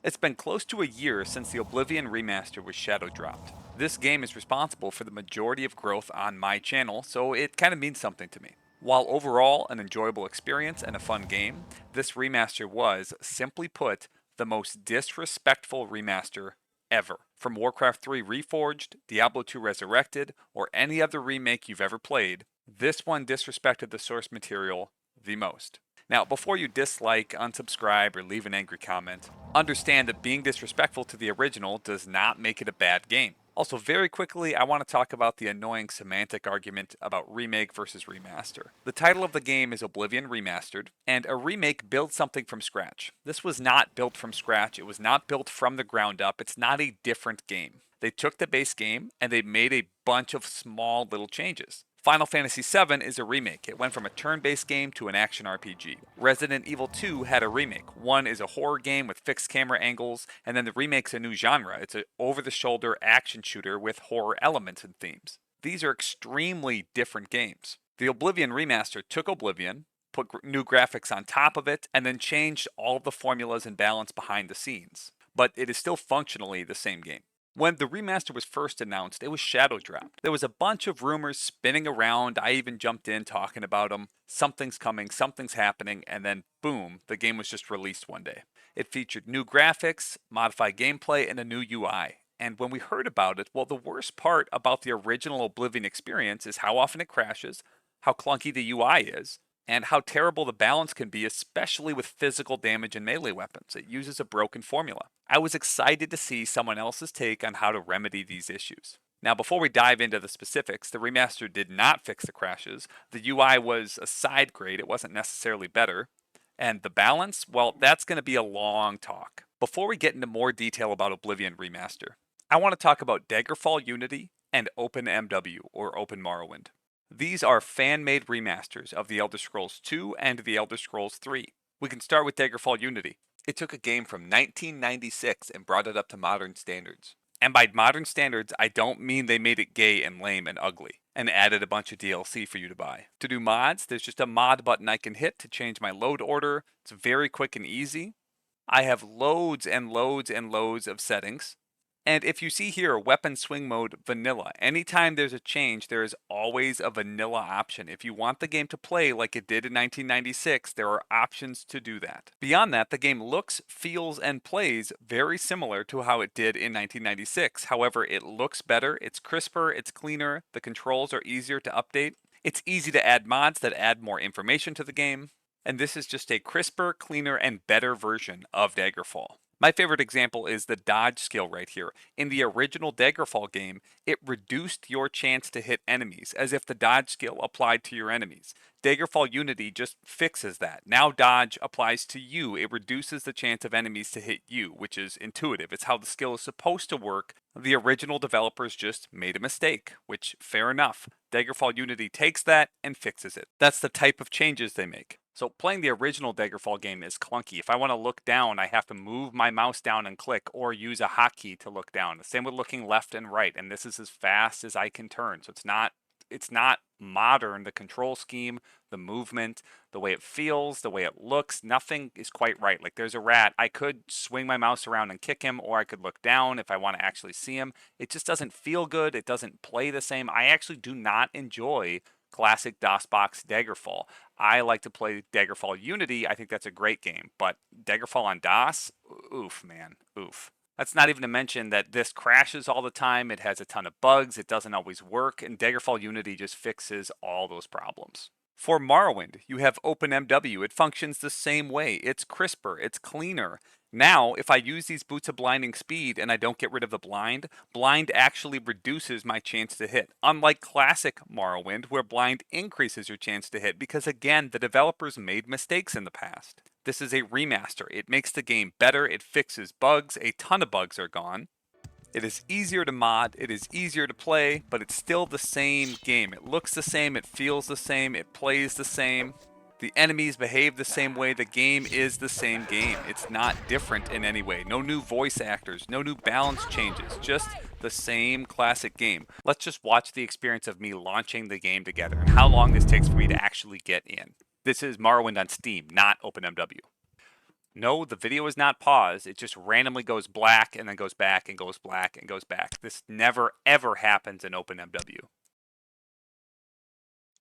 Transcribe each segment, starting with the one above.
It's been close to a year since the Oblivion Remaster was shadow dropped. This game is responsible for the majority of growth on my channel, so it kind of means something to me. While overall an enjoyable experience and a fun game, this remaster was, simply put, the most disrespectful remaster ever. From Warcraft 3 Reforged, Diablo 2 Resurrected, or any other remake you've ever played, this one disrespected the source material the most. Now, before you dislike, unsubscribe, or leave an angry comment, understand that being disrespectful to the original does not make it a bad game. Also, very quickly, I want to talk about the annoying semantic argument about remake versus remaster. The title of the game is Oblivion Remastered, and a remake builds something from scratch. This was not built from scratch, it was not built from the ground up, it's not a different game. They took the base game and they made a bunch of small little changes. Final Fantasy VII is a remake. It went from a turn-based game to an action RPG. Resident Evil 2 had a remake. One is a horror game with fixed camera angles, and then the remake's a new genre. It's an over-the-shoulder action shooter with horror elements and themes. These are extremely different games. The Oblivion Remaster took Oblivion, put new graphics on top of it, and then changed all of the formulas and balance behind the scenes. But it is still functionally the same game. When the remaster was first announced, it was shadow dropped. There was a bunch of rumors spinning around. I even jumped in talking about them. Something's coming, something's happening, and then boom, the game was just released one day. It featured new graphics, modified gameplay, and a new UI. And when we heard about it, well, the worst part about the original Oblivion experience is how often it crashes, how clunky the UI is, and how terrible the balance can be, especially with physical damage and melee weapons. It uses a broken formula. I was excited to see someone else's take on how to remedy these issues. Now, before we dive into the specifics, the remaster did not fix the crashes. The UI was a side grade, it wasn't necessarily better. And the balance, well, that's going to be a long talk. Before we get into more detail about Oblivion Remaster, I want to talk about Daggerfall Unity and OpenMW, or OpenMorrowind. These are fan-made remasters of The Elder Scrolls 2 and The Elder Scrolls 3. We can start with Daggerfall Unity. It took a game from 1996 and brought it up to modern standards. And by modern standards, I don't mean they made it gay and lame and ugly, and added a bunch of DLC for you to buy. To do mods, there's just a mod button I can hit to change my load order. It's very quick and easy. I have loads and loads and loads of settings. And if you see here, weapon swing mode vanilla, anytime there's a change, there is always a vanilla option. If you want the game to play like it did in 1996, there are options to do that. Beyond that, the game looks, feels, and plays very similar to how it did in 1996. However, it looks better, it's crisper, it's cleaner, the controls are easier to update. It's easy to add mods that add more information to the game. And this is just a crisper, cleaner, and better version of Daggerfall. My favorite example is the dodge skill right here. In the original Daggerfall game, it reduced your chance to hit enemies, as if the dodge skill applied to your enemies. Daggerfall Unity just fixes that. Now dodge applies to you. It reduces the chance of enemies to hit you, which is intuitive. It's how the skill is supposed to work. The original developers just made a mistake, which, fair enough. Daggerfall Unity takes that and fixes it. That's the type of changes they make. So playing the original Daggerfall game is clunky. If I want to look down, I have to move my mouse down and click, or use a hotkey to look down. The same with looking left and right, and this is as fast as I can turn. So it's not modern. The control scheme, the movement, the way it feels, the way it looks, nothing is quite right. Like there's a rat, I could swing my mouse around and kick him, or I could look down if I want to actually see him. It just doesn't feel good. It doesn't play the same. I actually do not enjoy classic DOSBox Daggerfall. I like to play Daggerfall Unity. I think that's a great game, but Daggerfall on DOS, oof, man, oof. That's not even to mention that this crashes all the time. It has a ton of bugs. It doesn't always work, and Daggerfall Unity just fixes all those problems. For Morrowind, you have OpenMW. It functions the same way. It's crisper. It's cleaner. Now, if I use these boots of blinding speed and I don't get rid of the blind, blind actually reduces my chance to hit. Unlike classic Morrowind, where blind increases your chance to hit because, again, the developers made mistakes in the past. This is a remaster. It makes the game better. It fixes bugs. A ton of bugs are gone. It is easier to mod, it is easier to play, but it's still the same game. It looks the same, it feels the same, it plays the same. The enemies behave the same way, the game is the same game. It's not different in any way. No new voice actors, no new balance changes, just the same classic game. Let's just watch the experience of me launching the game together and how long this takes for me to actually get in. This is Morrowind on Steam, not OpenMW. No, the video is not paused. It just randomly goes black and then goes back and goes black and goes back. This never ever happens in OpenMW.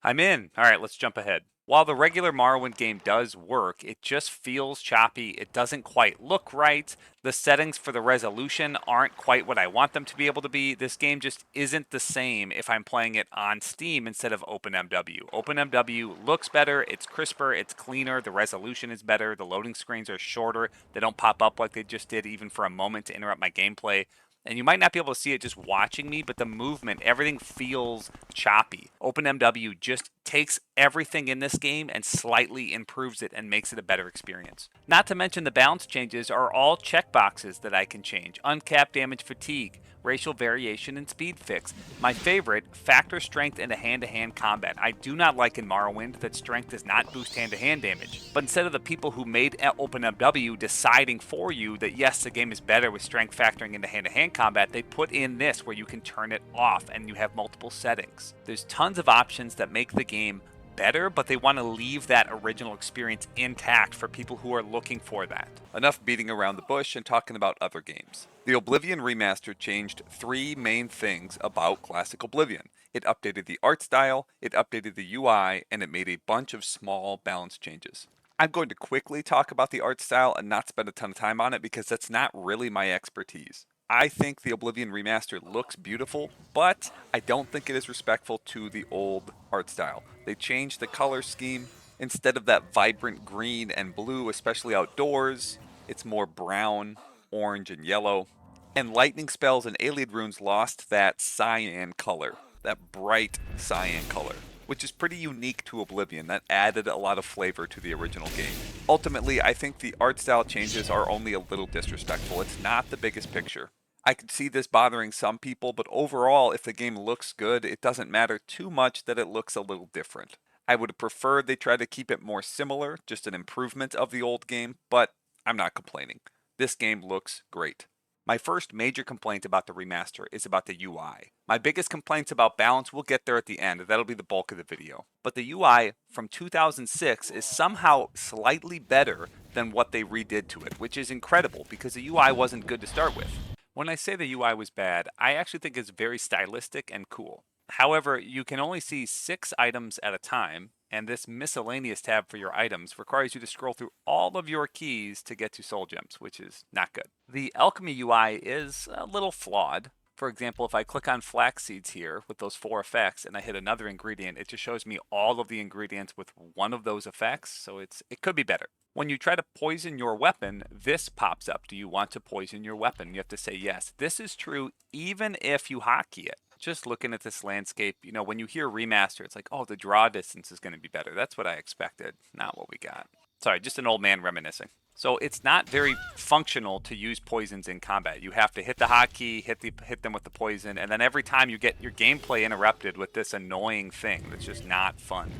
I'm in. All right, let's jump ahead. While the regular Morrowind game does work, it just feels choppy. It doesn't quite look right. The settings for the resolution aren't quite what I want them to be able to be. This game just isn't the same if I'm playing it on Steam instead of OpenMW. OpenMW looks better, it's crisper, it's cleaner, the resolution is better, the loading screens are shorter, they don't pop up like they just did even for a moment to interrupt my gameplay. And you might not be able to see it just watching me, but the movement, everything feels choppy. OpenMW just takes everything in this game and slightly improves it and makes it a better experience. Not to mention the balance changes are all checkboxes that I can change. Uncapped damage fatigue, racial variation, and speed fix. My favorite, factor strength into hand-to-hand combat. I do not like in Morrowind that strength does not boost hand-to-hand damage. But instead of the people who made OpenMW deciding for you that yes, the game is better with strength factoring into hand-to-hand combat, they put in this where you can turn it off and you have multiple settings. There's tons of options that make the game better, but they want to leave that original experience intact for people who are looking for that. Enough beating around the bush and talking about other games. The Oblivion Remaster changed three main things about classic Oblivion. It updated the art style, it updated the UI, and it made a bunch of small balance changes. I'm going to quickly talk about the art style and not spend a ton of time on it because that's not really my expertise. I think the Oblivion Remaster looks beautiful, but I don't think it is respectful to the old art style. They changed the color scheme. Instead of that vibrant green and blue, especially outdoors, it's more brown, orange, and yellow. And lightning spells and alien runes lost that cyan color, that bright cyan color, which is pretty unique to Oblivion. That added a lot of flavor to the original game. Ultimately, I think the art style changes are only a little disrespectful. It's not the biggest picture. I could see this bothering some people, but overall, if the game looks good, it doesn't matter too much that it looks a little different. I would have preferred they try to keep it more similar, just an improvement of the old game, but I'm not complaining. This game looks great. My first major complaint about the remaster is about the UI. My biggest complaints about balance, we'll get there at the end, that'll be the bulk of the video. But the UI from 2006 is somehow slightly better than what they redid to it, which is incredible because the UI wasn't good to start with. When I say the UI was bad, I actually think it's very stylistic and cool. However, you can only see 6 items at a time, and this miscellaneous tab for your items requires you to scroll through all of your keys to get to soul gems, which is not good. The alchemy UI is a little flawed. For example, if I click on flax seeds here with those 4 effects and I hit another ingredient, it just shows me all of the ingredients with one of those effects, so it could be better. When you try to poison your weapon, this pops up. Do you want to poison your weapon? You have to say yes. This is true even if you hotkey it. Just looking at this landscape, when you hear remaster, it's like, oh, the draw distance is going to be better. That's what I expected, not what we got. Sorry, just an old man reminiscing. So it's not very functional to use poisons in combat. You have to hit the hotkey, hit them with the poison, and then every time you get your gameplay interrupted with this annoying thing that's just not fun.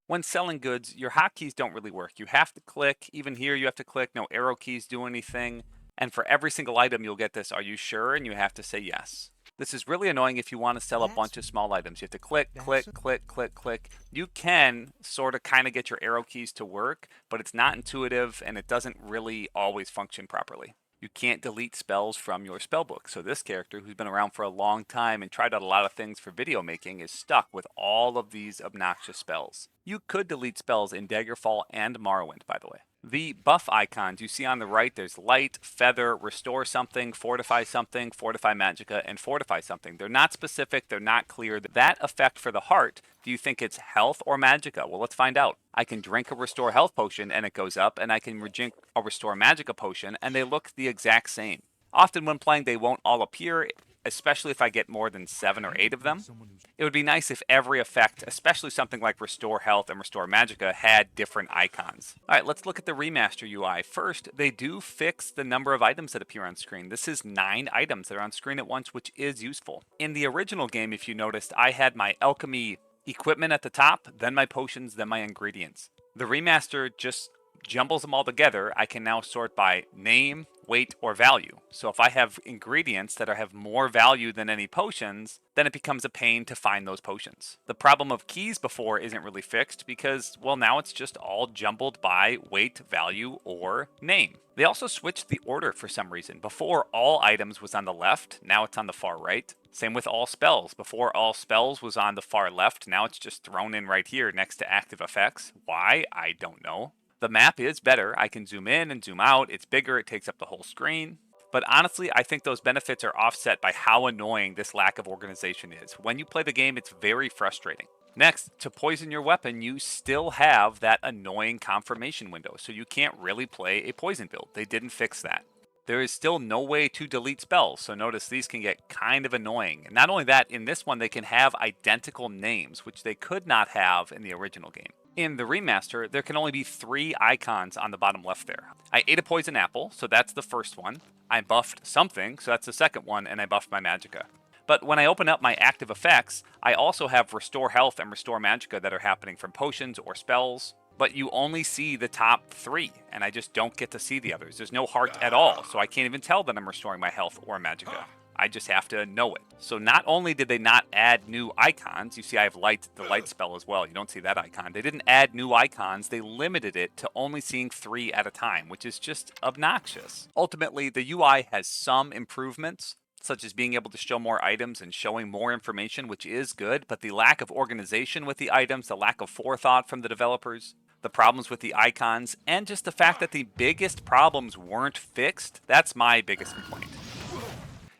When selling goods, your hotkeys don't really work. You have to click. Even here, you have to click. No arrow keys do anything. And for every single item, you'll get this, are you sure? And you have to say yes. This is really annoying if you want to sell a bunch of small items. You have to click, click, click, click, click. You can sort of kind of get your arrow keys to work, but it's not intuitive and it doesn't really always function properly. You can't delete spells from your spellbook. So this character, who's been around for a long time and tried out a lot of things for video making, is stuck with all of these obnoxious spells. You could delete spells in Daggerfall and Morrowind, by the way. The buff icons you see on the right, there's light, feather, restore something, fortify magicka, and fortify something. They're not specific, they're not clear. That effect for the heart, do you think it's health or magicka? Well, let's find out. I can drink a restore health potion and it goes up, and I can drink a restore magicka potion and they look the exact same. Often when playing, they won't all appear, especially if I get more than 7 or 8 of them. It would be nice if every effect, especially something like Restore Health and Restore Magicka, had different icons. Alright, let's look at the remaster UI. First, they do fix the number of items that appear on screen. This is 9 items that are on screen at once, which is useful. In the original game, if you noticed, I had my alchemy equipment at the top, then my potions, then my ingredients. The remaster just jumbles them all together, I can now sort by name, weight, or value. So if I have ingredients that have more value than any potions, then it becomes a pain to find those potions. The problem of keys before isn't really fixed because, well, now it's just all jumbled by weight, value, or name. They also switched the order for some reason. Before, all items was on the left, now it's on the far right. Same with all spells. Before, all spells was on the far left, now it's just thrown in right here next to active effects. Why? I don't know. The map is better. I can zoom in and zoom out. It's bigger. It takes up the whole screen. But honestly, I think those benefits are offset by how annoying this lack of organization is. When you play the game, it's very frustrating. Next, to poison your weapon, you still have that annoying confirmation window, so you can't really play a poison build. They didn't fix that. There is still no way to delete spells, so notice these can get kind of annoying. And not only that, in this one, they can have identical names, which they could not have in the original game. In the remaster, there can only be 3 icons on the bottom left there. I ate a poison apple, so that's the first one. I buffed something, so that's the second one, and I buffed my Magicka. But when I open up my active effects, I also have Restore Health and Restore Magicka that are happening from potions or spells. But you only see the top 3, and I just don't get to see the others. There's no heart at all, so I can't even tell that I'm restoring my health or Magicka. I just have to know it. So not only did they not add new icons, you see I have the light spell as well. You don't see that icon. They didn't add new icons. They limited it to only seeing 3 at a time, which is just obnoxious. Ultimately, the UI has some improvements, such as being able to show more items and showing more information, which is good, but the lack of organization with the items, the lack of forethought from the developers, the problems with the icons, and just the fact that the biggest problems weren't fixed, that's my biggest complaint.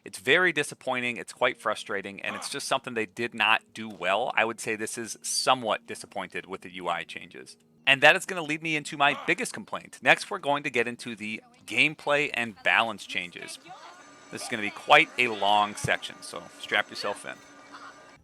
It's very disappointing, it's quite frustrating, and it's just something they did not do well. I would say this is somewhat disappointed with the UI changes. And that is going to lead me into my biggest complaint. Next, we're going to get into the gameplay and balance changes. This is going to be quite a long section, so strap yourself in.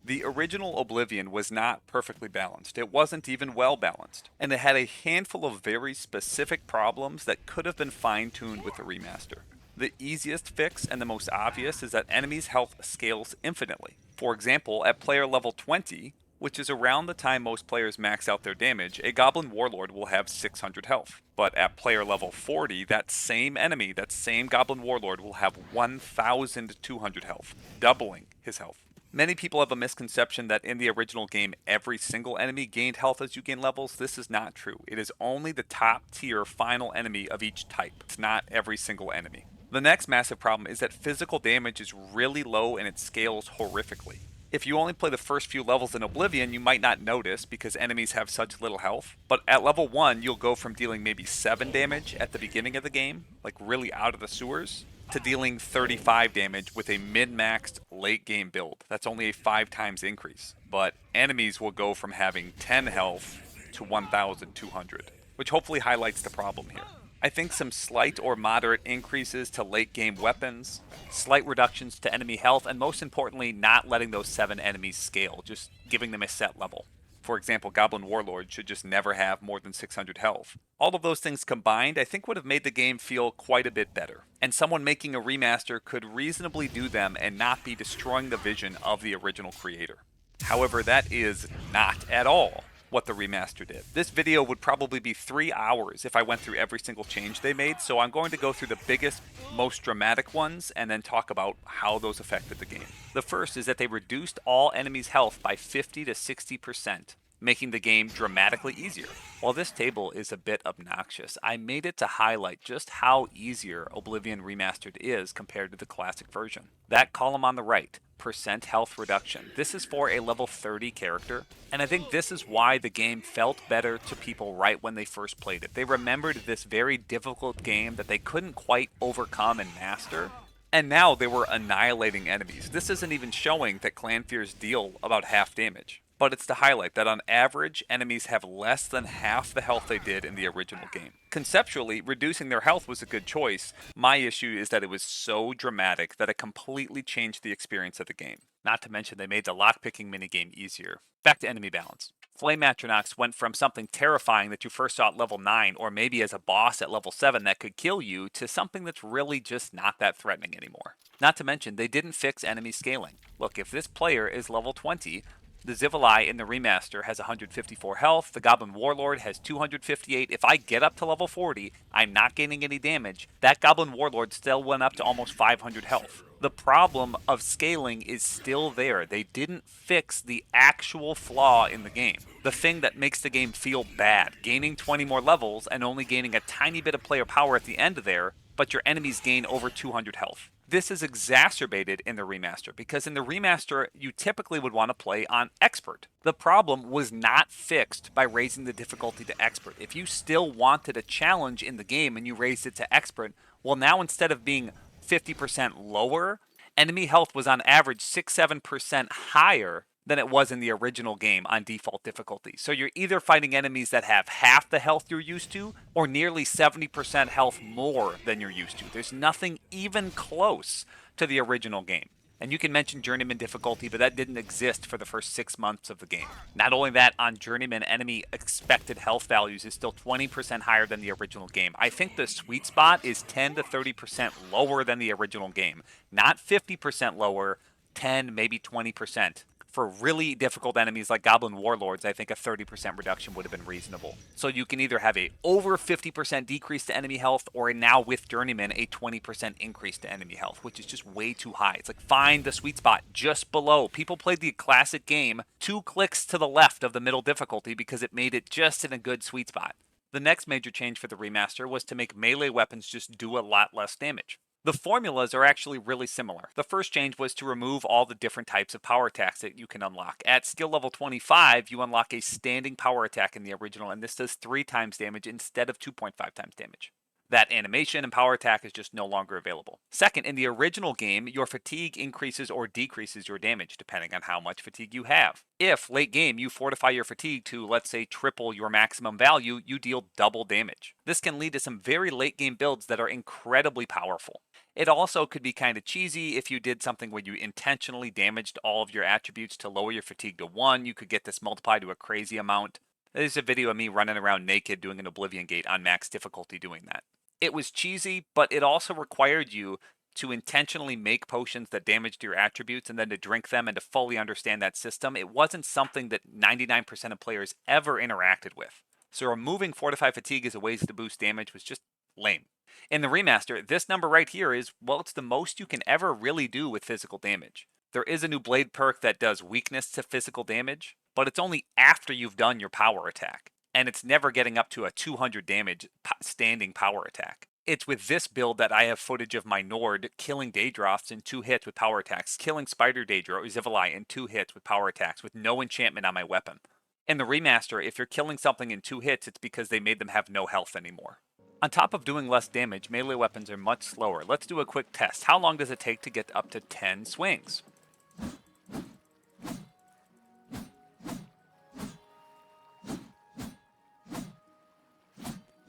The original Oblivion was not perfectly balanced. It wasn't even well balanced. And it had a handful of very specific problems that could have been fine-tuned with the remaster. The easiest fix and the most obvious is that enemies' health scales infinitely. For example, at player level 20, which is around the time most players max out their damage, a Goblin Warlord will have 600 health. But at player level 40, that same enemy, that same Goblin Warlord will have 1,200 health, doubling his health. Many people have a misconception that in the original game, every single enemy gained health as you gain levels. This is not true. It is only the top tier final enemy of each type. It's not every single enemy. The next massive problem is that physical damage is really low and it scales horrifically. If you only play the first few levels in Oblivion, you might not notice because enemies have such little health. But at level 1, you'll go from dealing maybe 7 damage at the beginning of the game, like really out of the sewers, to dealing 35 damage with a min-maxed late game build. That's only a 5 times increase. But enemies will go from having 10 health to 1,200, which hopefully highlights the problem here. I think some slight or moderate increases to late game weapons, slight reductions to enemy health, and most importantly, not letting those 7 enemies scale, just giving them a set level. For example, Goblin Warlord should just never have more than 600 health. All of those things combined, I think would have made the game feel quite a bit better. And someone making a remaster could reasonably do them and not be destroying the vision of the original creator. However, that is not at all what the remaster did. This video would probably be 3 hours if I went through every single change they made, so I'm going to go through the biggest, most dramatic ones and then talk about how those affected the game. The first is that they reduced all enemies' health by 50 to 60%, making the game dramatically easier. While this table is a bit obnoxious, I made it to highlight just how easier Oblivion Remastered is compared to the classic version. That column on the right, percent health reduction. This is for a level 30 character, and I think this is why the game felt better to people right when they first played it. They remembered this very difficult game that they couldn't quite overcome and master, and now they were annihilating enemies. This isn't even showing that Clan Fears deal about half damage. But it's to highlight that on average, enemies have less than half the health they did in the original game. Conceptually, reducing their health was a good choice. My issue is that it was so dramatic that it completely changed the experience of the game. Not to mention they made the lockpicking minigame easier. Back to enemy balance. Flame Atronachs went from something terrifying that you first saw at level 9, or maybe as a boss at level 7 that could kill you, to something that's really just not that threatening anymore. Not to mention, they didn't fix enemy scaling. Look, if this player is level 20, The Zivalai in the remaster has 154 health, the Goblin Warlord has 258. If I get up to level 40, I'm not gaining any damage. That Goblin Warlord still went up to almost 500 health. The problem of scaling is still there. They didn't fix the actual flaw in the game. The thing that makes the game feel bad. Gaining 20 more levels and only gaining a tiny bit of player power at the end there, but your enemies gain over 200 health. This is exacerbated in the remaster, because in the remaster, you typically would want to play on Expert. The problem was not fixed by raising the difficulty to Expert. If you still wanted a challenge in the game and you raised it to Expert, well, now instead of being 50% lower, enemy health was on average 6-7% higher than it was in the original game on default difficulty. So you're either fighting enemies that have half the health you're used to, or nearly 70% health more than you're used to. There's nothing even close to the original game. And you can mention Journeyman difficulty, but that didn't exist for the first 6 months of the game. Not only that, on Journeyman, enemy expected health values is still 20% higher than the original game. I think the sweet spot is 10 to 30% lower than the original game. Not 50% lower, 10, maybe 20%. For really difficult enemies like Goblin Warlords, I think a 30% reduction would have been reasonable. So you can either have a over 50% decrease to enemy health, or now with Journeyman, a 20% increase to enemy health, which is just way too high. It's like, find the sweet spot just below. People played the classic game 2 clicks to the left of the middle difficulty because it made it just in a good sweet spot. The next major change for the remaster was to make melee weapons just do a lot less damage. The formulas are actually really similar. The first change was to remove all the different types of power attacks that you can unlock. At skill level 25, you unlock a standing power attack in the original, and this does 3 times damage instead of 2.5 times damage. That animation and power attack is just no longer available. Second, in the original game, your fatigue increases or decreases your damage depending on how much fatigue you have. If, late game, you fortify your fatigue to, let's say, triple your maximum value, you deal double damage. This can lead to some very late game builds that are incredibly powerful. It also could be kind of cheesy if you did something where you intentionally damaged all of your attributes to lower your fatigue to 1. You could get this multiplied to a crazy amount. There's a video of me running around naked doing an Oblivion gate on max difficulty doing that. It was cheesy, but it also required you to intentionally make potions that damaged your attributes and then to drink them and to fully understand that system. It wasn't something that 99% of players ever interacted with. So removing Fortify Fatigue as a way to boost damage was just lame. In the remaster, this number right here is, well, it's the most you can ever really do with physical damage. There is a new blade perk that does weakness to physical damage, but it's only after you've done your power attack. And it's never getting up to a 200 damage standing power attack. It's with this build that I have footage of my Nord killing Daedroths in 2 hits with power attacks, killing Spider Daedra or Zivalai in 2 hits with power attacks with no enchantment on my weapon. In the remaster, if you're killing something in 2 hits, it's because they made them have no health anymore. On top of doing less damage, melee weapons are much slower. Let's do a quick test. How long does it take to get up to 10 swings?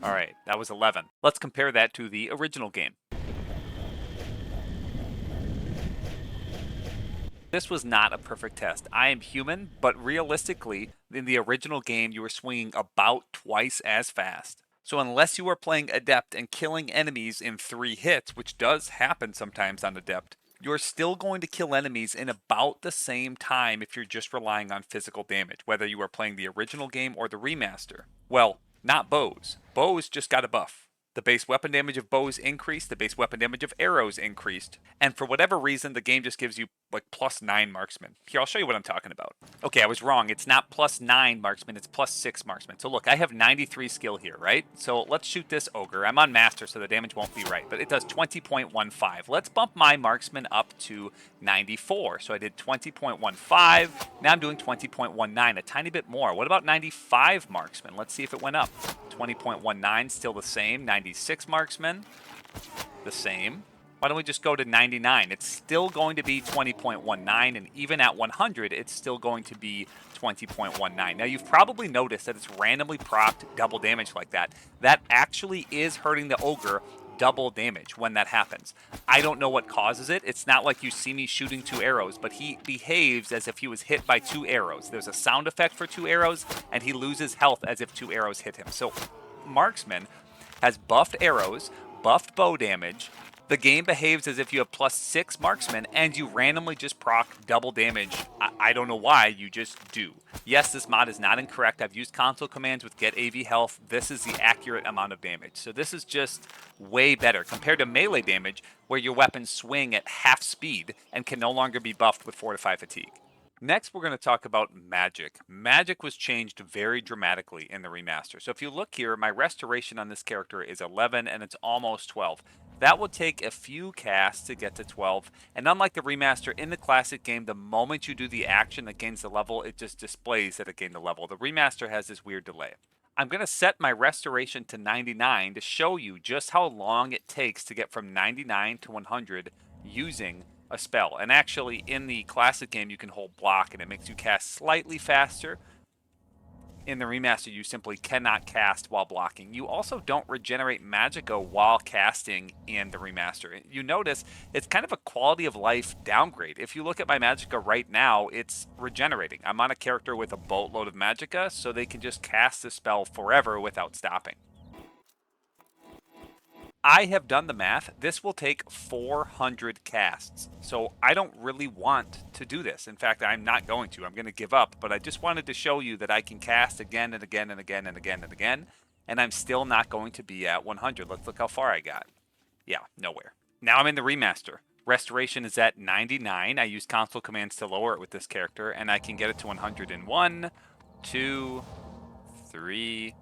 Alright, that was 11. Let's compare that to the original game. This was not a perfect test. I am human, but realistically, in the original game, you were swinging about twice as fast. So unless you are playing Adept and killing enemies in 3 hits, which does happen sometimes on Adept, you're still going to kill enemies in about the same time if you're just relying on physical damage, whether you are playing the original game or the remaster. Well, not bows. Bows just got a buff. The base weapon damage of bows increased, the base weapon damage of arrows increased, and for whatever reason, the game just gives you like +9 marksman. Here, I'll show you what I'm talking about. Okay, I was wrong. It's not +9 marksman, it's +6 marksman. So look, I have 93 skill here, right? So let's shoot this ogre. I'm on master, so the damage won't be right, but it does 20.15. Let's bump my marksman up to 94. So I did 20.15. Now I'm doing 20.19, a tiny bit more. What about 95 marksman? Let's see if it went up. 20.19, still the same. 96 marksman, the same. Why don't we just go to 99? It's still going to be 20.19, and even at 100, it's still going to be 20.19. Now, you've probably noticed that it's randomly procced double damage like that. That actually is hurting the ogre double damage when that happens. I don't know what causes it. It's not like you see me shooting 2 arrows, but he behaves as if he was hit by 2 arrows. There's a sound effect for 2 arrows, and he loses health as if 2 arrows hit him. So, Marksman has buffed arrows, buffed bow damage. The game behaves as if you have +6 marksman and you randomly just proc double damage. I don't know why, you just do. Yes, this mod is not incorrect. I've used console commands with get AV health. This is the accurate amount of damage. So this is just way better compared to melee damage where your weapons swing at half speed and can no longer be buffed with fortify fatigue. Next, we're going to talk about Magic. Magic was changed very dramatically in the remaster. So if you look here, my restoration on this character is 11 and it's almost 12. That will take a few casts to get to 12. And unlike the remaster, in the classic game, the moment you do the action that gains the level, it just displays that it gained the level. The remaster has this weird delay. I'm going to set my restoration to 99 to show you just how long it takes to get from 99 to 100 using a spell. And actually, in the classic game, you can hold block and it makes you cast slightly faster. In the remaster, you simply cannot cast while blocking. You also don't regenerate Magicka while casting in the remaster. You notice it's kind of a quality of life downgrade. If you look at my Magicka right now, it's regenerating. I'm on a character with a boatload of Magicka, so they can just cast the spell forever without stopping. I have done the math. This will take 400 casts. So I don't really want to do this. In fact, I'm not going to. I'm going to give up. But I just wanted to show you that I can cast again and again and again and again and again. And I'm still not going to be at 100. Let's look how far I got. Yeah, nowhere. Now I'm in the remaster. Restoration is at 99. I use console commands to lower it with this character. And I can get it to 100 in 1, 2, 3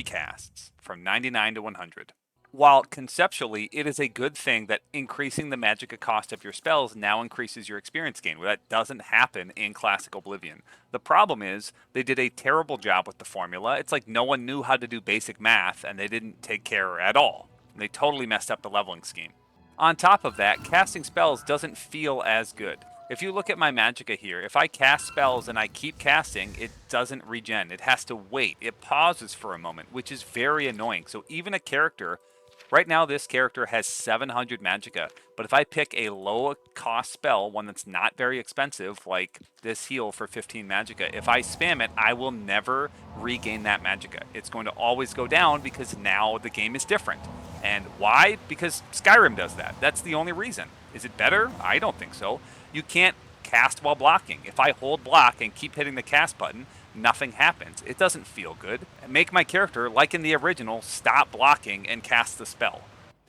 casts. From 99 to 100. While conceptually, it is a good thing that increasing the Magicka cost of your spells now increases your experience gain. That doesn't happen in Classic Oblivion. The problem is, they did a terrible job with the formula. It's like no one knew how to do basic math, and they didn't take care at all. They totally messed up the leveling scheme. On top of that, casting spells doesn't feel as good. If you look at my Magicka here, if I cast spells and I keep casting, it doesn't regen. It has to wait. It pauses for a moment, which is very annoying. So even a character... Right now, this character has 700 Magicka, but if I pick a low-cost spell, one that's not very expensive, like this heal for 15 Magicka, if I spam it, I will never regain that Magicka. It's going to always go down because now the game is different. And why? Because Skyrim does that. That's the only reason. Is it better? I don't think so. You can't cast while blocking. If I hold block and keep hitting the cast button, nothing happens. It doesn't feel good. Make my character, like in the original, stop blocking and cast the spell.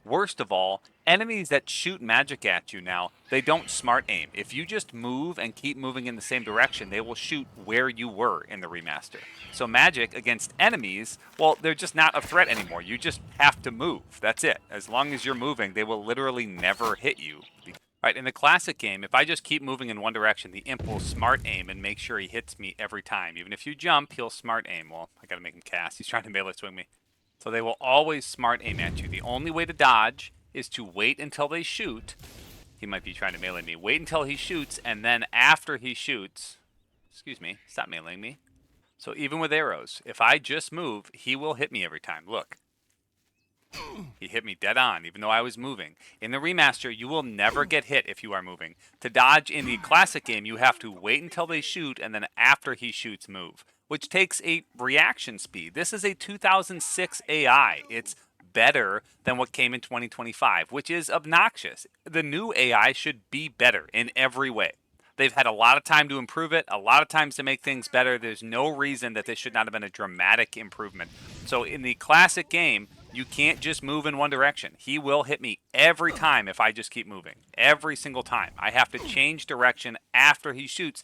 Worst of all, enemies that shoot magic at you now, they don't smart aim. If you just move and keep moving in the same direction, they will shoot where you were in the remaster. So magic against enemies, well, they're just not a threat anymore. You just have to move. That's it. As long as you're moving, they will literally never hit you. Alright, in the classic game, if I just keep moving in one direction, the imp will smart aim and make sure he hits me every time. Even if you jump, he'll smart aim. Well, I gotta make him cast. He's trying to melee swing me. So they will always smart aim at you. The only way to dodge is to wait until they shoot. He might be trying to melee me. Wait until he shoots, and then after he shoots... Excuse me, stop meleeing me. So even with arrows, if I just move, he will hit me every time. Look. He hit me dead on, even though I was moving. In the remaster, you will never get hit if you are moving. To dodge in the classic game, you have to wait until they shoot, and then after he shoots, move. Which takes a reaction speed. This is a 2006 AI. It's better than what came in 2025, which is obnoxious. The new AI should be better in every way. They've had a lot of time to improve it, a lot of times to make things better. There's no reason that this should not have been a dramatic improvement. So in the classic game, you can't just move in one direction. He will hit me every time if I just keep moving. Every single time. I have to change direction after he shoots.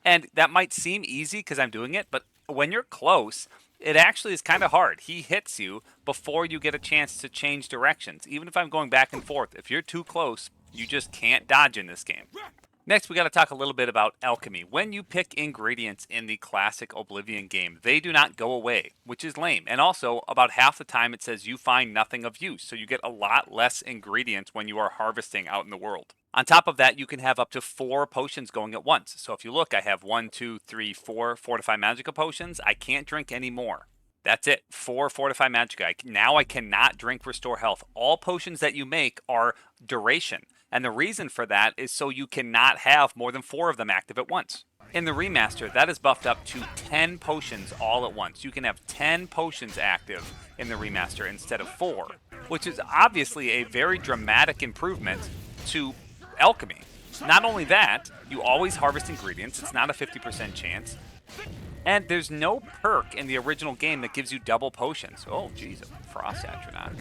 And that might seem easy because I'm doing it, but when you're close, it actually is kind of hard. He hits you before you get a chance to change directions. Even if I'm going back and forth, if you're too close, you just can't dodge in this game. Next, we got to talk a little bit about alchemy. When you pick ingredients in the classic Oblivion game, they do not go away, which is lame. And also, about half the time it says you find nothing of use, so you get a lot less ingredients when you are harvesting out in the world. On top of that, you can have up to 4 potions going at once. So if you look, I have 1, 2, 3, 4 Fortify Magicka potions. I can't drink any more. That's it. 4 Fortify Magicka. Now I cannot drink Restore Health. All potions that you make are duration. And the reason for that is so you cannot have more than 4 of them active at once. In the remaster, that is buffed up to 10 potions all at once. You can have 10 potions active in the remaster instead of 4, which is obviously a very dramatic improvement to alchemy. Not only that, you always harvest ingredients. It's not a 50% chance. And there's no perk in the original game that gives you double potions. Oh, geez, a frost atronach.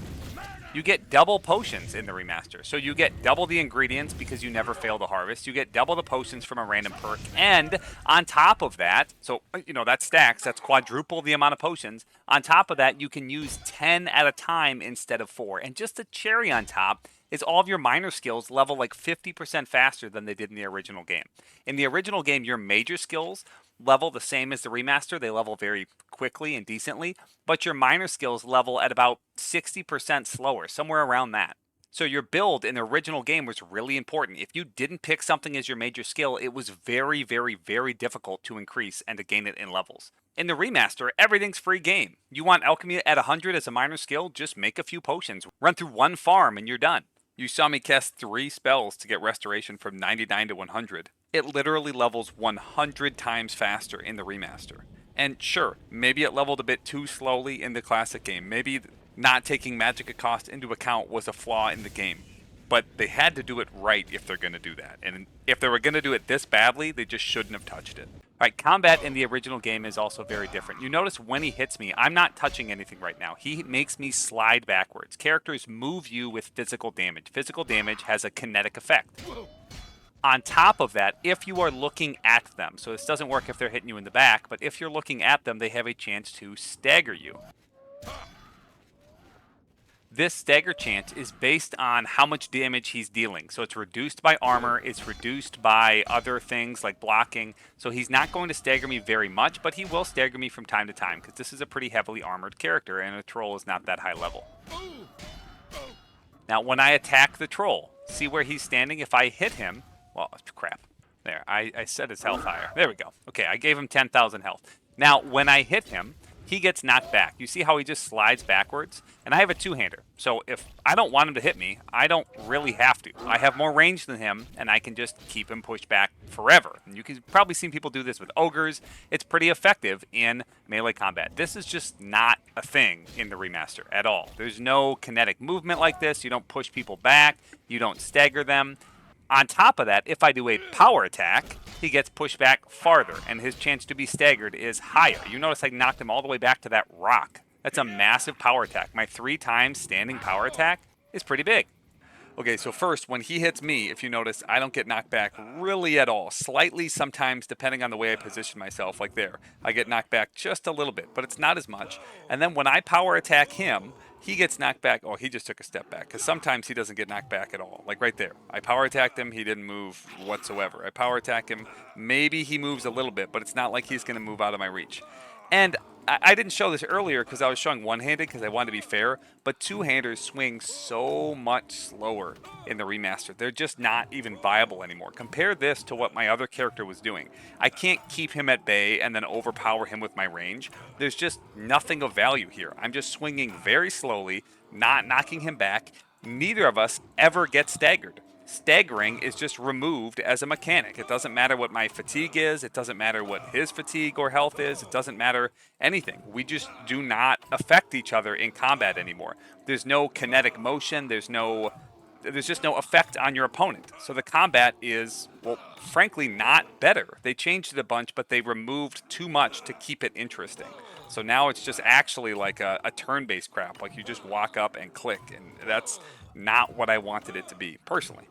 You get double potions in the remaster. So you get double the ingredients because you never fail to harvest. You get double the potions from a random perk. And on top of that, so, you know, that stacks. That's quadruple the amount of potions. On top of that, you can use 10 at a time instead of 4. And just the cherry on top is all of your minor skills level like 50% faster than they did in the original game. In the original game, your major skills level the same as the remaster. They level very quickly and decently, but your minor skills level at about 60% slower, somewhere around that. So your build in the original game was really important. If you didn't pick something as your major skill, it was very, very, very difficult to increase and to gain it in levels. In the remaster, everything's free game. You want alchemy at 100 as a minor skill? Just make a few potions, run through one farm, and you're done. You saw me cast 3 spells to get restoration from 99 to 100. It literally levels 100 times faster in the remaster. And sure, maybe it leveled a bit too slowly in the classic game. Maybe not taking Magicka cost into account was a flaw in the game. But they had to do it right if they're going to do that. And if they were going to do it this badly, they just shouldn't have touched it. Alright, combat in the original game is also very different. You notice when he hits me, I'm not touching anything right now. He makes me slide backwards. Characters move you with physical damage. Physical damage has a kinetic effect. On top of that, if you are looking at them, so this doesn't work if they're hitting you in the back, but if you're looking at them, they have a chance to stagger you. This stagger chance is based on how much damage he's dealing. So it's reduced by armor, it's reduced by other things like blocking. So he's not going to stagger me very much, but he will stagger me from time to time because this is a pretty heavily armored character and a troll is not that high level. Now, when I attack the troll, see where he's standing? If I hit him, well, crap. There, I set his health higher. There we go. Okay, I gave him 10,000 health. Now, when I hit him, he gets knocked back. You see how he just slides backwards? And I have a two-hander. So if I don't want him to hit me, I don't really have to. I have more range than him, and I can just keep him pushed back forever. And you can probably see people do this with ogres. It's pretty effective in melee combat. This is just not a thing in the remaster at all. There's no kinetic movement like this. You don't push people back. You don't stagger them. On top of that, if I do a power attack, he gets pushed back farther, and his chance to be staggered is higher. You notice I knocked him all the way back to that rock. That's a massive power attack. My 3 times standing power attack is pretty big. Okay, so first, when he hits me, if you notice, I don't get knocked back really at all. Slightly sometimes, depending on the way I position myself, like there. I get knocked back just a little bit, but it's not as much. And then when I power attack him, he gets knocked back. Oh, he just took a step back, because sometimes he doesn't get knocked back at all. Like right there. I power attacked him, he didn't move whatsoever. I power attack him, maybe he moves a little bit, but it's not like he's going to move out of my reach. And I didn't show this earlier because I was showing one-handed because I wanted to be fair, but two-handers swing so much slower in the remaster. They're just not even viable anymore. Compare this to what my other character was doing. I can't keep him at bay and then overpower him with my range. There's just nothing of value here. I'm just swinging very slowly, not knocking him back. Neither of us ever get staggered. Staggering is just removed as a mechanic. It doesn't matter what my fatigue is. It doesn't matter what his fatigue or health is. It doesn't matter anything. We just do not affect each other in combat anymore. There's no kinetic motion. There's just no effect on your opponent. So the combat is, well, frankly, not better. They changed it a bunch, but they removed too much to keep it interesting. So now it's just actually like a turn-based crap. Like you just walk up and click, and that's not what I wanted it to be, personally.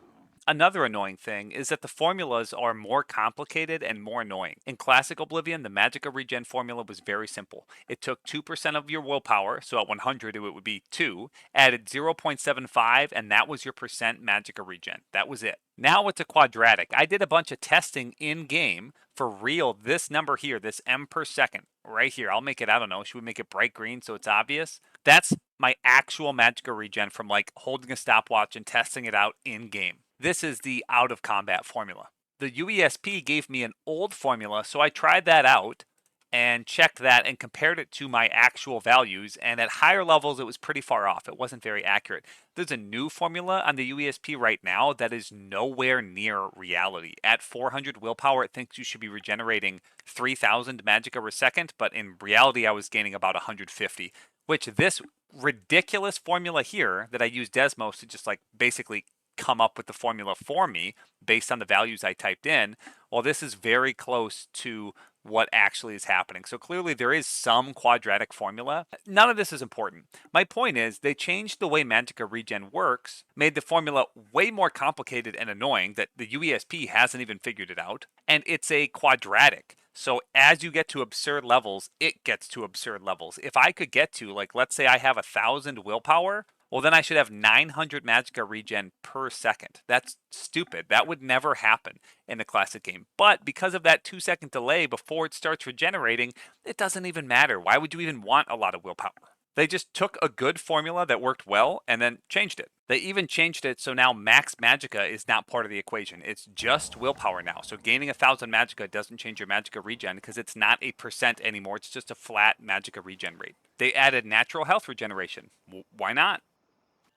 Another annoying thing is that the formulas are more complicated and more annoying. In classic Oblivion, the Magicka regen formula was very simple. It took 2% of your willpower, so at 100 it would be 2, added 0.75, and that was your percent Magicka regen. That was it. Now it's a quadratic. I did a bunch of testing in-game for real. This number here, this M per second, right here, I'll make it, I don't know, should we make it bright green so it's obvious? That's my actual Magicka regen from like holding a stopwatch and testing it out in-game. This is the out-of-combat formula. The UESP gave me an old formula, so I tried that out and checked that and compared it to my actual values, and at higher levels it was pretty far off. It wasn't very accurate. There's a new formula on the UESP right now that is nowhere near reality. At 400 willpower, it thinks you should be regenerating 3,000 Magicka per second, but in reality I was gaining about 150, which this ridiculous formula here that I use Desmos to just like basically come up with the formula for me based on the values I typed in, well, this is very close to what actually is happening. So clearly there is some quadratic formula. None of this is important. My point is they changed the way Magicka Regen works, made the formula way more complicated and annoying that the UESP hasn't even figured it out, and it's a quadratic. So as you get to absurd levels, it gets to absurd levels. If I could get to, like, let's say I have 1,000 willpower, well, then I should have 900 Magicka regen per second. That's stupid. That would never happen in the classic game. But because of that 2-second delay before it starts regenerating, it doesn't even matter. Why would you even want a lot of willpower? They just took a good formula that worked well and then changed it. They even changed it so now max Magicka is not part of the equation. It's just willpower now. So gaining 1,000 Magicka doesn't change your Magicka regen because it's not a percent anymore. It's just a flat Magicka regen rate. They added natural health regeneration. Why not?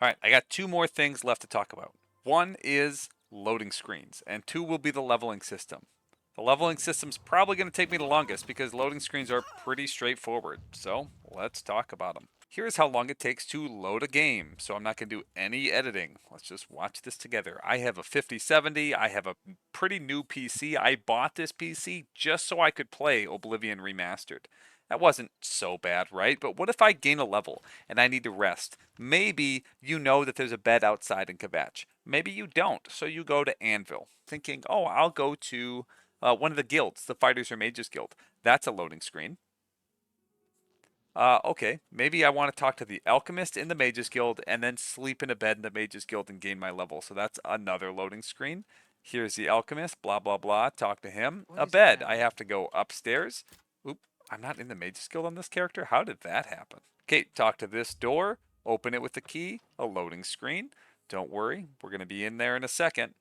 All right, I got 2 more things left to talk about. One is loading screens, and 2 will be the leveling system. The leveling system's probably going to take me the longest because loading screens are pretty straightforward. So let's talk about them. Here's how long it takes to load a game. So I'm not going to do any editing. Let's just watch this together. I have a 5070. I have a pretty new PC. I bought this PC just so I could play Oblivion Remastered. That wasn't so bad, right? But what if I gain a level and I need to rest? Maybe you know that there's a bed outside in Kvetch. Maybe you don't. So you go to Anvil thinking, oh, I'll go to one of the guilds, the Fighters or Mages Guild. That's a loading screen. Okay, maybe I want to talk to the Alchemist in the Mages Guild and then sleep in a bed in the Mages Guild and gain my level. So that's another loading screen. Here's the Alchemist, blah, blah, blah. Talk to him. A bed. I have to go upstairs. Oop, I'm not in the Mages Guild on this character. How did that happen? Okay, talk to this door. Open it with the key. A loading screen. Don't worry, we're going to be in there in a second.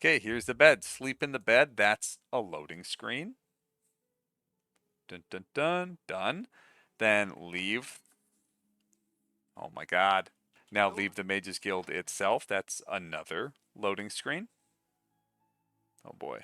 Okay, here's the bed. Sleep in the bed. That's a loading screen. Dun, dun, dun. Done. Then leave. Oh my god. Now leave the Mages Guild itself. That's another loading screen. Oh boy.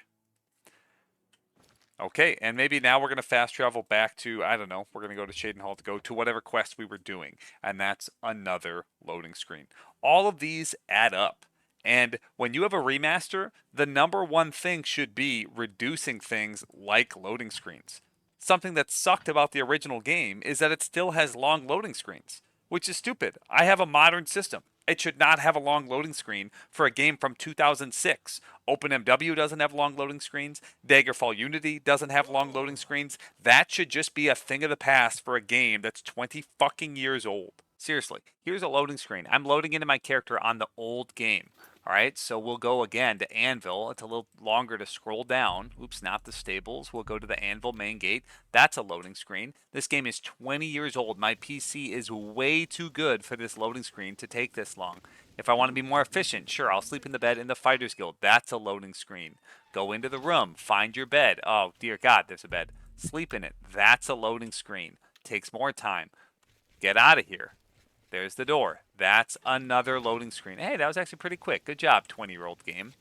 Okay, and maybe now we're going to fast travel back to, I don't know, we're going to go to Shaden Hall to go to whatever quest we were doing. And that's another loading screen. All of these add up. And when you have a remaster, the number one thing should be reducing things like loading screens. Something that sucked about the original game is that it still has long loading screens, which is stupid. I have a modern system. It should not have a long loading screen for a game from 2006. OpenMW doesn't have long loading screens. Daggerfall Unity doesn't have long loading screens. That should just be a thing of the past for a game that's 20 fucking years old. Seriously, here's a loading screen. I'm loading into my character on the old game. All right, so we'll go again to Anvil. It's a little longer to scroll down. Oops, not the stables. We'll go to the Anvil main gate. That's a loading screen. This game is 20 years old. My PC is way too good for this loading screen to take this long. If I want to be more efficient, sure, I'll sleep in the bed in the Fighters Guild. That's a loading screen. Go into the room. Find your bed. Oh, dear God, there's a bed. Sleep in it. That's a loading screen. Takes more time. Get out of here. There's the door. That's another loading screen. Hey, that was actually pretty quick. Good job, 20-year-old game.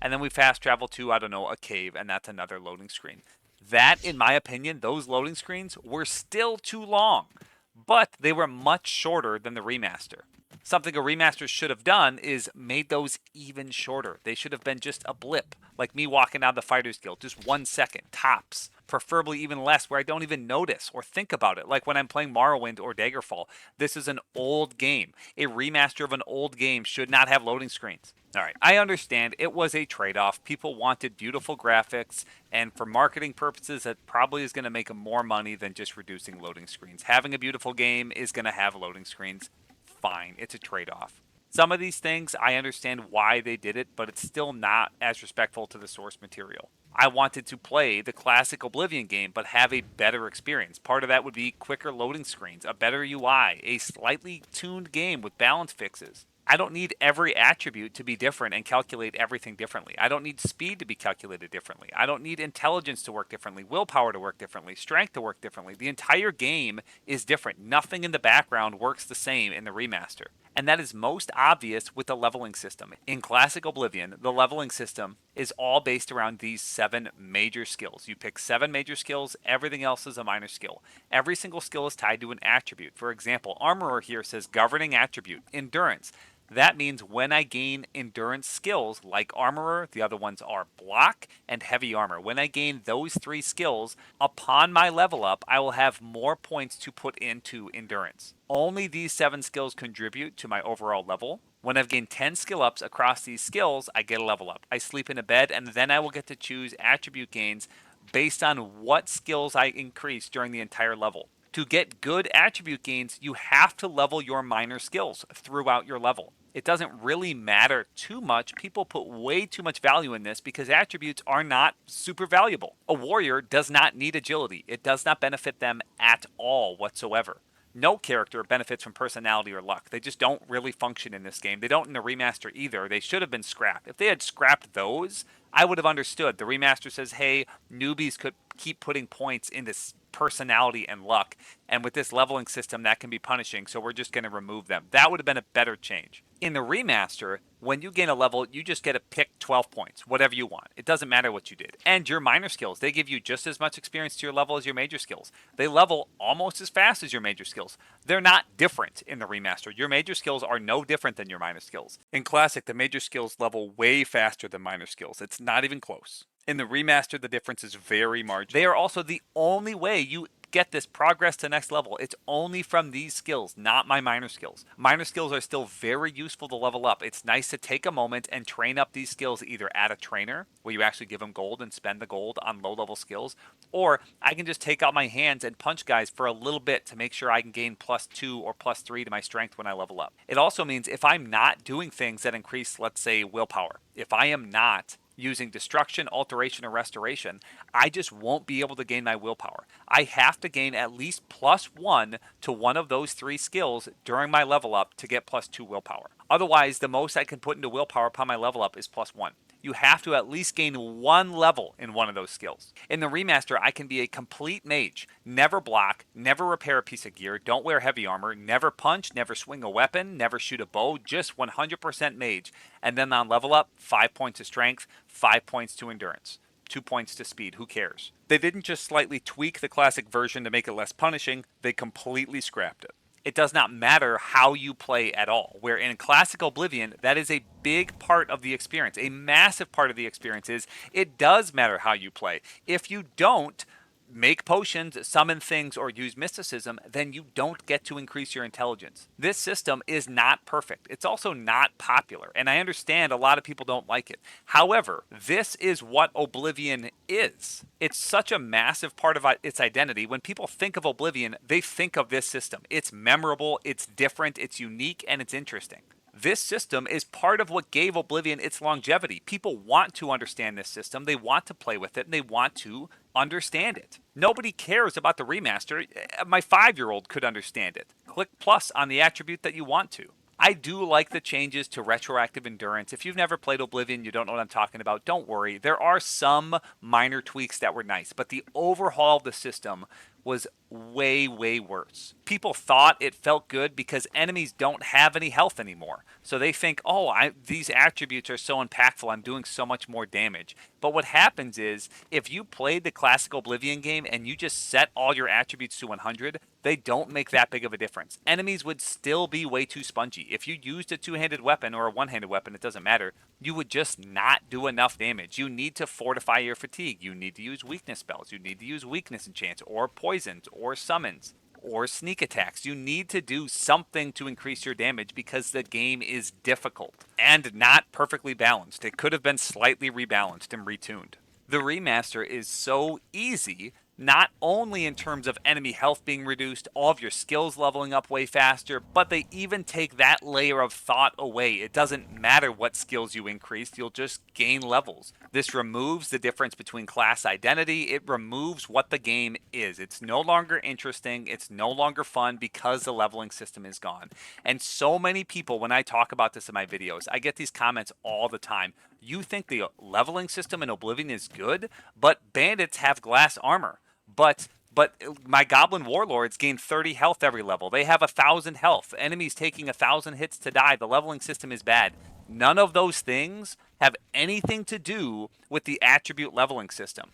And then we fast travel to, I don't know, a cave, and that's another loading screen. That, in my opinion, those loading screens were still too long, but they were much shorter than the remaster. Something a remaster should have done is made those even shorter. They should have been just a blip, like me walking out of the Fighters Guild, just 1 second, tops. Preferably even less, where I don't even notice or think about it, like when I'm playing Morrowind or Daggerfall. This is an old game. A remaster of an old game should not have loading screens. All right, I understand it was a trade-off. People wanted beautiful graphics, and for marketing purposes, it probably is going to make them more money than just reducing loading screens. Having a beautiful game is going to have loading screens. Fine, it's a trade-off. Some of these things, I understand why they did it, but it's still not as respectful to the source material. I wanted to play the classic Oblivion game, but have a better experience. Part of that would be quicker loading screens, a better UI, a slightly tuned game with balance fixes. I don't need every attribute to be different and calculate everything differently. I don't need speed to be calculated differently. I don't need intelligence to work differently, willpower to work differently, strength to work differently. The entire game is different. Nothing in the background works the same in the remaster. And that is most obvious with the leveling system. In classic Oblivion, the leveling system is all based around these 7 major skills. You pick 7 major skills, everything else is a minor skill. Every single skill is tied to an attribute. For example, Armorer here says governing attribute, endurance. That means when I gain endurance skills like Armorer, the other ones are block and heavy armor. When I gain those 3 skills, upon my level up, I will have more points to put into endurance. Only these 7 skills contribute to my overall level. When I've gained 10 skill ups across these skills, I get a level up. I sleep in a bed, and then I will get to choose attribute gains based on what skills I increase during the entire level. To get good attribute gains, you have to level your minor skills throughout your level. It doesn't really matter too much. People put way too much value in this because attributes are not super valuable. A warrior does not need agility. It does not benefit them at all whatsoever. No character benefits from personality or luck. They just don't really function in this game. They don't in the remaster either. They should have been scrapped. If they had scrapped those, I would have understood. The remaster says, hey, newbies could keep putting points into personality and luck, and with this leveling system that can be punishing, so we're just going to remove them. That would have been a better change. In the remaster, when you gain a level, you just get to pick 12 points, whatever you want. It doesn't matter what you did. And your minor skills, they give you just as much experience to your level as your major skills. They level almost as fast as your major skills. They're not different in the remaster. Your major skills are no different than your minor skills. In Classic, the major skills level way faster than minor skills. It's not even close. In the remaster, the difference is very marginal. They are also the only way you get this progress to next level. It's only from these skills, not my minor skills. Minor skills are still very useful to level up. It's nice to take a moment and train up these skills either at a trainer, where you actually give them gold and spend the gold on low-level skills, or I can just take out my hands and punch guys for a little bit to make sure I can gain +2 or +3 to my strength when I level up. It also means if I'm not doing things that increase, let's say, willpower, if I am not using destruction, alteration, or restoration, I just won't be able to gain my willpower. I have to gain at least +1 to one of those 3 skills during my level up to get +2 willpower. Otherwise, the most I can put into willpower upon my level up is +1. You have to at least gain 1 level in one of those skills. In the remaster, I can be a complete mage. Never block, never repair a piece of gear, don't wear heavy armor, never punch, never swing a weapon, never shoot a bow, just 100% mage. And then on level up, 5 points to strength, 5 points to endurance, 2 points to speed, who cares? They didn't just slightly tweak the classic version to make it less punishing, they completely scrapped it. It does not matter how you play at all. Where in classic Oblivion, that is a big part of the experience. A massive part of the experience is it does matter how you play. If you don't make potions, summon things, or use mysticism, then you don't get to increase your intelligence. This system is not perfect. It's also not popular, and I understand a lot of people don't like it. However, this is what Oblivion is. It's such a massive part of its identity. When people think of Oblivion, they think of this system. It's memorable, it's different, it's unique, and it's interesting. This system is part of what gave Oblivion its longevity. People want to understand this system, they want to play with it, and they want to understand it. Nobody cares about the remaster. My 5-year-old could understand it. Click plus on the attribute that you want to. I do like the changes to retroactive endurance. If you've never played Oblivion, you don't know what I'm talking about, don't worry. There are some minor tweaks that were nice, but the overhaul of the system was way, way worse. People thought it felt good because enemies don't have any health anymore. So they think, oh, these attributes are so impactful, I'm doing so much more damage. But what happens is, if you played the classic Oblivion game and you just set all your attributes to 100, they don't make that big of a difference. Enemies would still be way too spongy. If you used a two-handed weapon or a one-handed weapon, it doesn't matter, you would just not do enough damage. You need to fortify your fatigue. You need to use weakness spells. You need to use weakness enchants or poisons or summons or sneak attacks. You need to do something to increase your damage because the game is difficult and not perfectly balanced. It could have been slightly rebalanced and retuned. The remaster is so easy, not only in terms of enemy health being reduced, all of your skills leveling up way faster, but they even take that layer of thought away. It doesn't matter what skills you increase, you'll just gain levels. This removes the difference between class identity. It removes what the game is. It's no longer interesting. It's no longer fun because the leveling system is gone. And so many people, when I talk about this in my videos, I get these comments all the time. You think the leveling system in Oblivion is good, but bandits have glass armor. But But my Goblin Warlords gain 30 health every level. They have 1,000 health. Enemies taking 1,000 hits to die. The leveling system is bad. None of those things have anything to do with the attribute leveling system.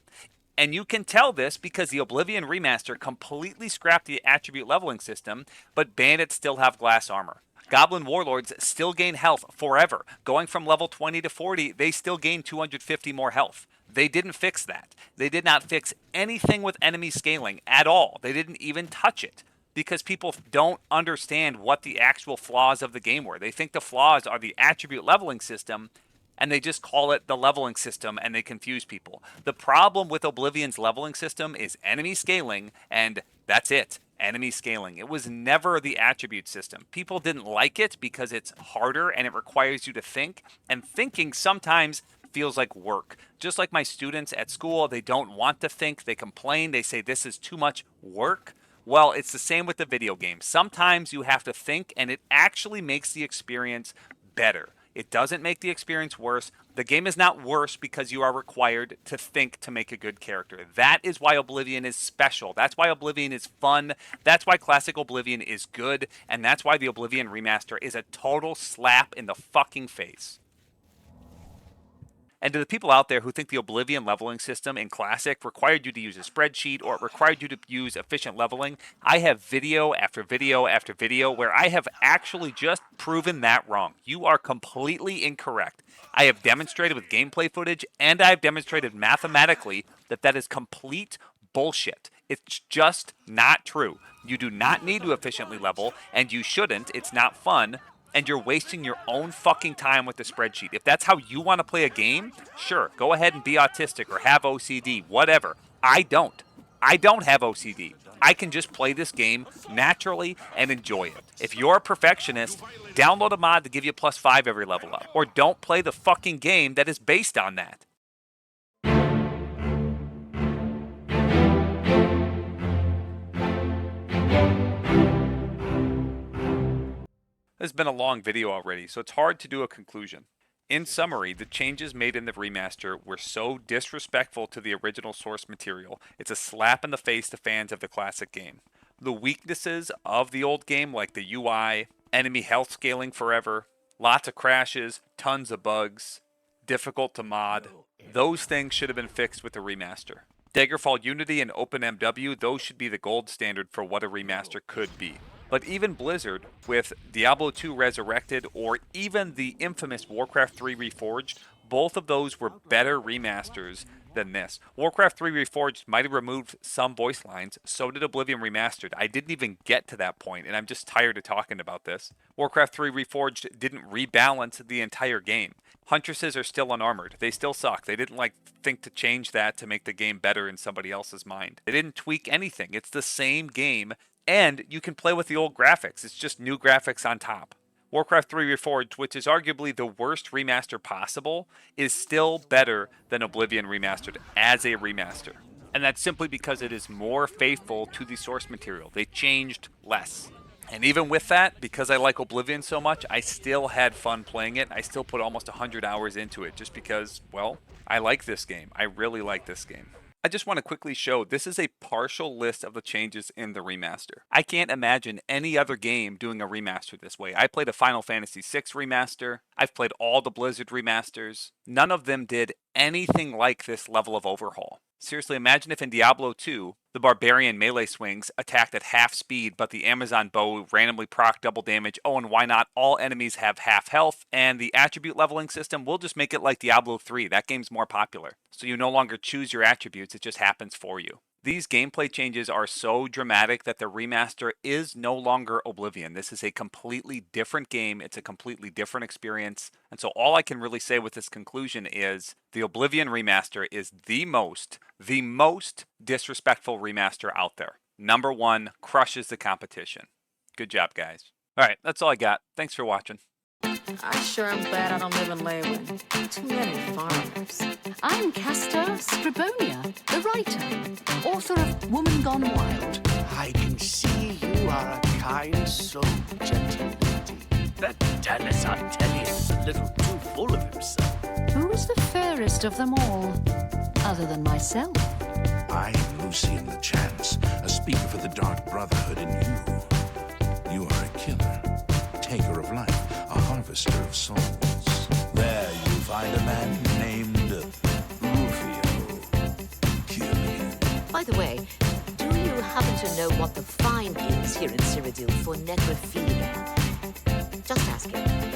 And you can tell this because the Oblivion Remaster completely scrapped the attribute leveling system, but bandits still have glass armor. Goblin Warlords still gain health forever. Going from level 20 to 40, they still gain 250 more health. They didn't fix that. They did not fix anything with enemy scaling at all. They didn't even touch it because people don't understand what the actual flaws of the game were. They think the flaws are the attribute leveling system, and they just call it the leveling system, and they confuse people. The problem with Oblivion's leveling system is enemy scaling, and that's it. Enemy scaling. It was never the attribute system. People didn't like it because it's harder and it requires you to think, and thinking sometimes feels like work. Just like my students at school, they don't want to think, they complain, they say this is too much work. Well, it's the same with the video game. Sometimes you have to think, and it actually makes the experience better. It doesn't make the experience worse. The game is not worse because you are required to think to make a good character. That is why Oblivion is special. That's why Oblivion is fun. That's why classic Oblivion is good. And that's why the Oblivion Remaster is a total slap in the fucking face. And to the people out there who think the Oblivion leveling system in Classic required you to use a spreadsheet or it required you to use efficient leveling, I have video after video after video where I have actually just proven that wrong. You are completely incorrect. I have demonstrated with gameplay footage and I've demonstrated mathematically that that is complete bullshit. It's just not true. You do not need to efficiently level, and you shouldn't. It's not fun. And you're wasting your own fucking time with the spreadsheet. If that's how you want to play a game, sure, go ahead and be autistic or have OCD, whatever. I don't. I don't have OCD. I can just play this game naturally and enjoy it. If you're a perfectionist, download a mod to give you +5 every level up. Or don't play the fucking game that is based on that. This has been a long video already, so it's hard to do a conclusion. In summary, the changes made in the remaster were so disrespectful to the original source material, it's a slap in the face to fans of the classic game. The weaknesses of the old game, like the UI, enemy health scaling forever, lots of crashes, tons of bugs, difficult to mod, those things should have been fixed with the remaster. Daggerfall Unity and OpenMW, those should be the gold standard for what a remaster could be. But even Blizzard, with Diablo 2 Resurrected or even the infamous Warcraft 3 Reforged, both of those were better remasters than this. Warcraft 3 Reforged might have removed some voice lines, so did Oblivion Remastered. I didn't even get to that point, and I'm just tired of talking about this. Warcraft 3 Reforged didn't rebalance the entire game. Huntresses are still unarmored. They still suck. They didn't think to change that to make the game better in somebody else's mind. They didn't tweak anything. It's the same game. And you can play with the old graphics. It's just new graphics on top. Warcraft 3 Reforged, which is arguably the worst remaster possible, is still better than Oblivion Remastered as a remaster. And that's simply because it is more faithful to the source material. They changed less. And even with that, because I like Oblivion so much, I still had fun playing it. I still put almost 100 hours into it just because, well, I like this game. I really like this game. I just want to quickly show this is a partial list of the changes in the remaster. I can't imagine any other game doing a remaster this way. I played a Final Fantasy VI remaster. I've played all the Blizzard remasters. None of them did anything like this level of overhaul. Seriously, imagine if in Diablo 2, the barbarian melee swings attacked at half speed, but the Amazon bow randomly proc double damage. Oh, and why not? All enemies have half health, and the attribute leveling system, we'll just make it like Diablo 3. That game's more popular. So you no longer choose your attributes, it just happens for you. These gameplay changes are so dramatic that the remaster is no longer Oblivion. This is a completely different game. It's a completely different experience. And so all I can really say with this conclusion is the Oblivion Remaster is the most disrespectful remaster out there. Number one, crushes the competition. Good job, guys. All right, that's all I got. Thanks for watching. I sure am glad I don't live in Leyland. Too many foreigners. I'm Castor Scribonia, the writer, author of Woman Gone Wild. I can see you are a kind soul, gentle lady. That Dennis, I tell you, is a little too full of himself. Who is the fairest of them all, other than myself? I am Lucian the Chance, a speaker for the Dark Brotherhood in you. You are a killer, taker of life, a harvester of souls. There you find a man named Rufio. Kill him. By the way, do you happen to know what the fine is here in Cyrodiil for necrophilia? Just asking.